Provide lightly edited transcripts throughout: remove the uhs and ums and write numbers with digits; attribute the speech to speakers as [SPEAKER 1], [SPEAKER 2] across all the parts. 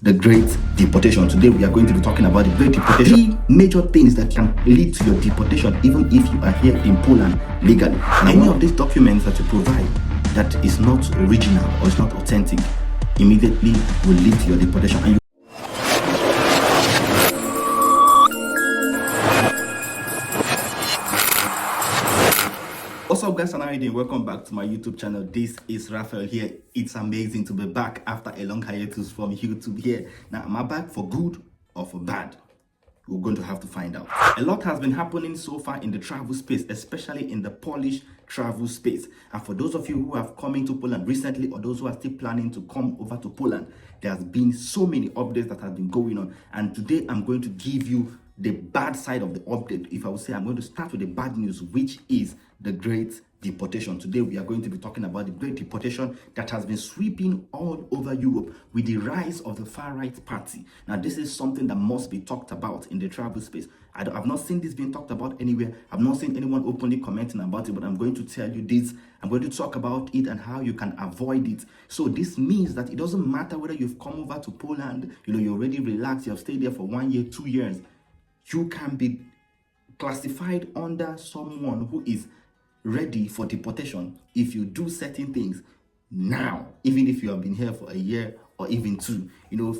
[SPEAKER 1] the Great Deportation. Today we are going to be talking about the Great Deportation. Three major things that can lead to your deportation even if you are here in Poland legally. And any of these documents that you provide that is not original or is not authentic immediately will lead to your deportation. And what's up guys, and how are you doing? Welcome back to my YouTube channel. This is Raphael here. It's amazing to be back after a long hiatus from YouTube here. Now, am I back for good or for bad? We're going to have to find out. A lot has been happening so far in the travel space, especially in the Polish travel space. And for those of you who have come into Poland recently, or those who are still planning to come over to Poland, there has been so many updates that have been going on. And today I'm going to give you the bad side of the update. If I would say, I'm going to start with the bad news, which is the Great Deportation. Today we are going to be talking about the Great Deportation that has been sweeping all over Europe with the rise of the far-right party. Now this is something that must be talked about in the travel space. I've not seen this being talked about anywhere. I've not seen anyone openly commenting about it, but I'm going to tell you this. I'm going to talk about it and how you can avoid it. So this means that it doesn't matter whether you've come over to Poland, you're already relaxed, you have stayed there for 1 year, 2 years. You can be classified under someone who is ready for deportation if you do certain things now, even if you have been here for a year or even 2.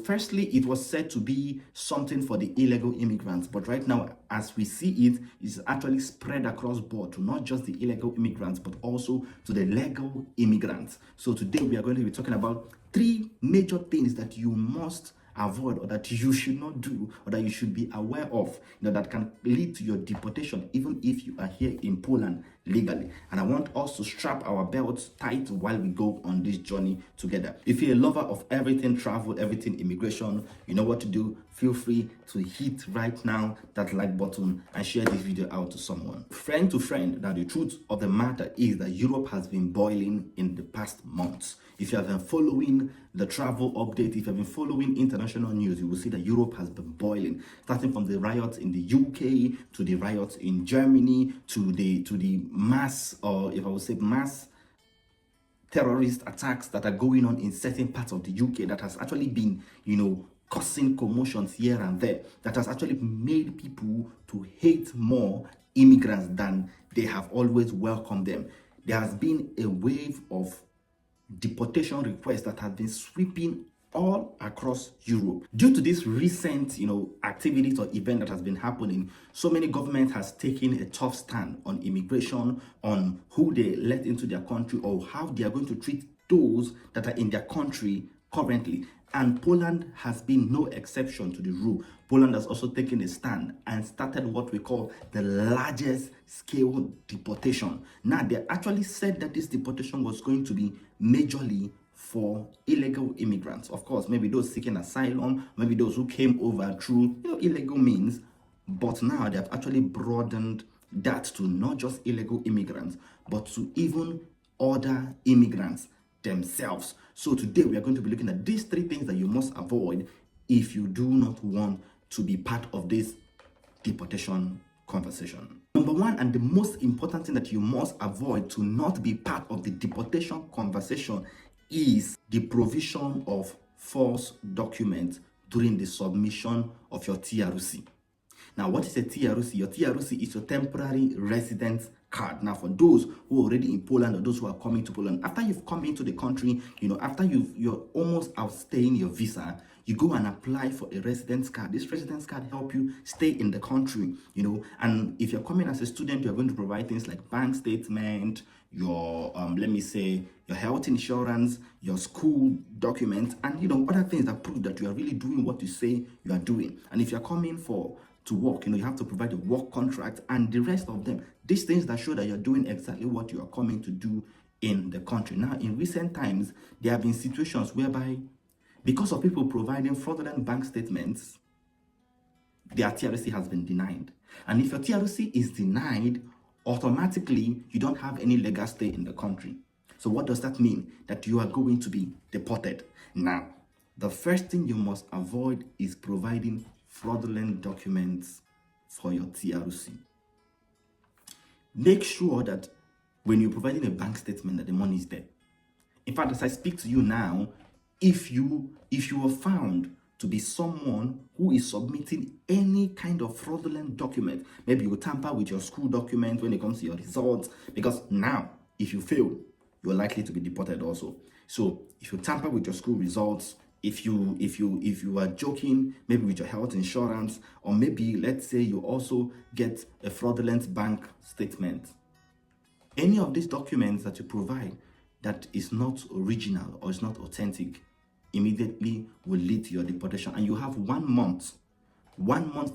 [SPEAKER 1] Firstly, it was said to be something for the illegal immigrants, but right now, as we see it, it's actually spread across board to not just the illegal immigrants, but also to the legal immigrants. So today we are going to be talking about 3 major things that you must avoid, or that you should not do, or that you should be aware of, that can lead to your deportation even if you are here in Poland legally. And I want us to strap our belts tight while we go on this journey together. If you're a lover of everything travel, everything immigration, you know what to do. Feel free to hit right now that like button and share this video out to someone. Friend to friend, that the truth of the matter is that Europe has been boiling in the past months. If you have been following the travel update, if you have been following international news, you will see that Europe has been boiling, starting from the riots in the UK to the riots in Germany to the mass, or if I would say mass terrorist attacks that are going on in certain parts of the UK that has actually been, causing commotions here and there, that has actually made people to hate more immigrants than they have always welcomed them. There has been a wave of deportation requests that have been sweeping all across Europe. Due to this recent, activities or event that has been happening, so many governments has taken a tough stand on immigration, on who they let into their country, or how they are going to treat those that are in their country currently. And Poland has been no exception to the rule. Poland has also taken a stand and started what we call the largest scale deportation. Now, they actually said that this deportation was going to be majorly for illegal immigrants. Of course, maybe those seeking asylum, maybe those who came over through illegal means. But now they have actually broadened that to not just illegal immigrants, but to even other immigrants themselves. So today we are going to be looking at these 3 things that you must avoid if you do not want to be part of this deportation conversation. Number 1, and the most important thing that you must avoid to not be part of the deportation conversation, is the provision of false documents during the submission of your TRC. Now, what is a TRC? Your TRC is your temporary residence card. Now, for those who are already in Poland, or those who are coming to Poland, after you've come into the country, after you're almost outstaying your visa, you go and apply for a residence card. This residence card help you stay in the country, and if you're coming as a student, you're going to provide things like bank statement, your let me say your health insurance, your school documents, and other things that prove that you are really doing what you say you are doing. And if you're coming to work, you have to provide a work contract and the rest of them. These things that show that you're doing exactly what you are coming to do in the country. Now, in recent times, there have been situations whereby, because of people providing fraudulent bank statements, their TRC has been denied. And if your TRC is denied, automatically, you don't have any legal stay in the country. So what does that mean? That you are going to be deported. Now, the first thing you must avoid is providing fraudulent documents for your TRC. Make sure that when you're providing a bank statement, that the money is there. In fact, as I speak to you now, if you were found to be someone who is submitting any kind of fraudulent document. Maybe you tamper with your school document when it comes to your results, because now if you fail, you're likely to be deported also. So if you tamper with your school results, if you are joking maybe with your health insurance, or maybe let's say you also get a fraudulent bank statement, any of these documents that you provide that is not original or is not authentic immediately will lead to your deportation. And you have 1 month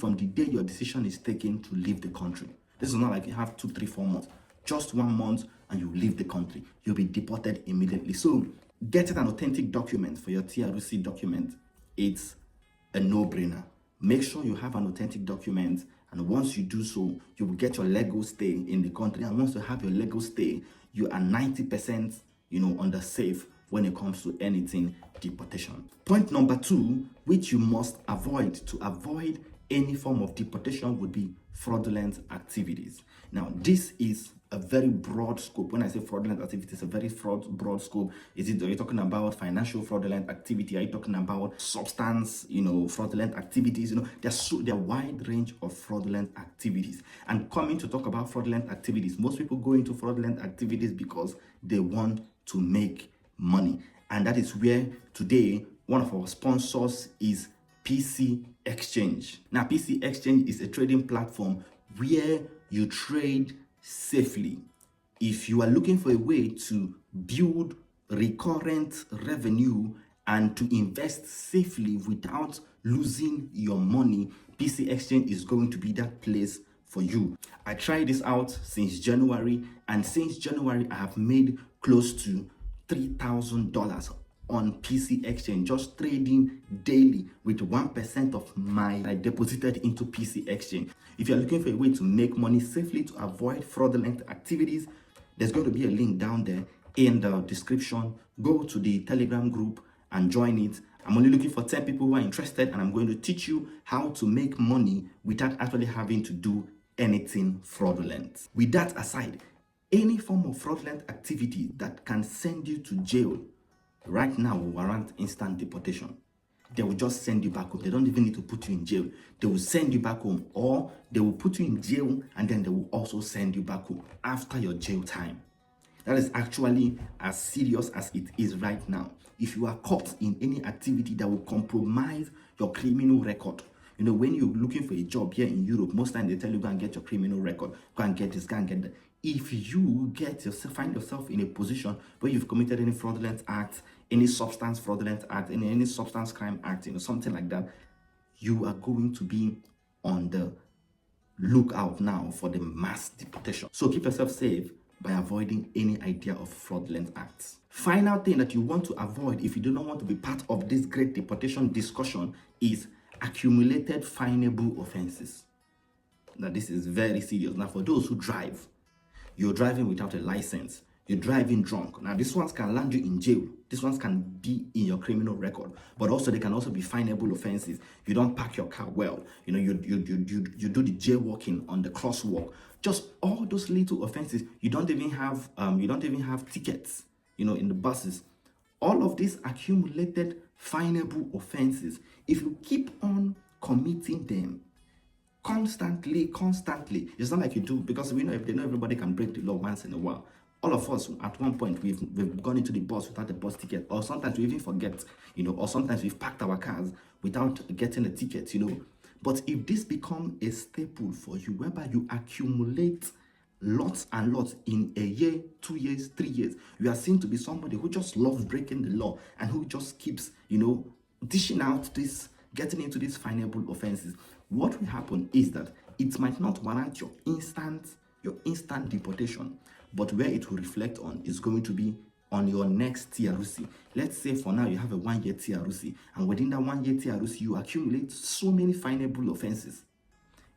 [SPEAKER 1] from the day your decision is taken to leave the country. This is not like you have 2, 3, 4 months. Just 1 month and you leave the country. You'll be deported immediately. So getting an authentic document for your TRC document, it's a no-brainer. Make sure you have an authentic document, and once you do so, you will get your legal stay in the country. And once you have your legal stay, you are 90% on the safe when it comes to anything deportation. Point number 2, which you must avoid to avoid any form of deportation, would be fraudulent activities. Now, this is a very broad scope. When I say fraudulent activity, it's a very broad scope. Are you talking about financial fraudulent activity? Are you talking about substance, fraudulent activities? There's a wide range of fraudulent activities. And coming to talk about fraudulent activities, most people go into fraudulent activities because they want to make money. And that is where today one of our sponsors is PC Exchange. Now, PC Exchange is a trading platform where you trade safely. If you are looking for a way to build recurrent revenue and to invest safely without losing your money, PC Exchange is going to be that place for you. I tried this out since January, and since January I have made close to $3,000 on PC Exchange, just trading daily with 1% of I deposited into PC Exchange. If you're looking for a way to make money safely to avoid fraudulent activities, there's going to be a link down there in the description. Go to the Telegram group and join it. I'm only looking for 10 people who are interested, and I'm going to teach you how to make money without actually having to do anything fraudulent. With that aside, any form of fraudulent activity that can send you to jail right now will warrant instant deportation. They will just send you back home. They don't even need to put you in jail. They will send you back home, or they will put you in jail and then they will also send you back home after your jail time. That is actually as serious as it is right now. If you are caught in any activity that will compromise your criminal record, when you're looking for a job here in Europe, most times they tell you go and get your criminal record, go and get this, go and get that. If you find yourself in a position where you've committed any fraudulent act, any substance fraudulent act, any substance crime act, something like that, you are going to be on the lookout now for the mass deportation. So keep yourself safe by avoiding any idea of fraudulent acts. Final thing that you want to avoid if you do not want to be part of this great deportation discussion is accumulated finable offenses. Now, this is very serious. Now, for those who drive, you're driving without a license, you're driving drunk. Now, these ones can land you in jail. These ones can be in your criminal record, but also they can also be finable offenses. You don't park your car well. You do the jaywalking on the crosswalk. Just all those little offenses. You don't even have tickets. In the buses. All of these accumulated finable offenses. If you keep on committing them constantly, it's not like you do, because we know everybody can break the law once in a while. All of us at one point we've gone into the bus without a bus ticket, or sometimes we even forget, or sometimes we've packed our cars without getting a ticket, But if this becomes a staple for you, whereby you accumulate lots and lots in a year, 2 years, 3 years, you are seen to be somebody who just loves breaking the law and who just keeps, dishing out this, getting into these finable offenses. What will happen is that it might not warrant your instant deportation, but where it will reflect on is going to be on your next TRC. Let's say for now you have a 1-year TRC, and within that 1-year TRC you accumulate so many finable offenses.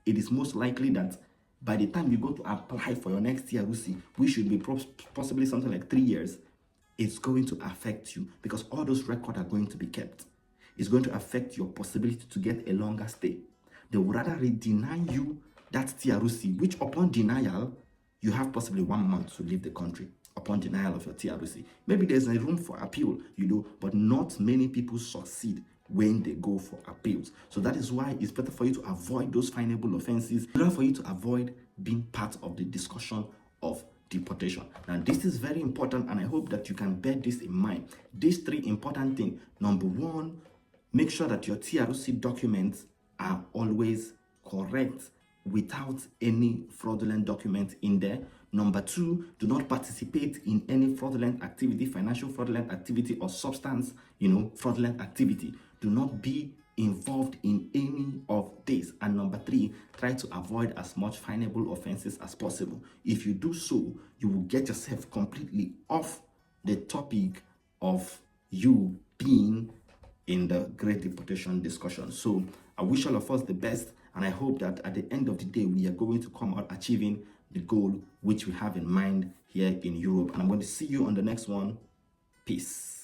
[SPEAKER 1] It is most likely that by the time you go to apply for your next TRC, which should be possibly something like 3 years, it's going to affect you, because all those records are going to be kept. It's going to affect your possibility to get a longer stay. They would rather deny you that TRC, which upon denial, you have possibly 1 month to leave the country upon denial of your TRC. Maybe there's a room for appeal, but not many people succeed when they go for appeals. So that is why it's better for you to avoid those finable offenses, in order for you to avoid being part of the discussion of deportation. Now, this is very important, and I hope that you can bear this in mind. These three important things. Number one, make sure that your TROC documents are always correct without any fraudulent document in there. Number two, do not participate in any fraudulent activity, financial fraudulent activity, or substance, fraudulent activity. Do not be involved in any of this. And number three, try to avoid as much finable offenses as possible. If you do so, you will get yourself completely off the topic of you being in the great deportation discussion. So I wish all of us the best, and I hope that at the end of the day we are going to come out achieving the goal which we have in mind here in Europe. And I'm going to see you on the next one. Peace.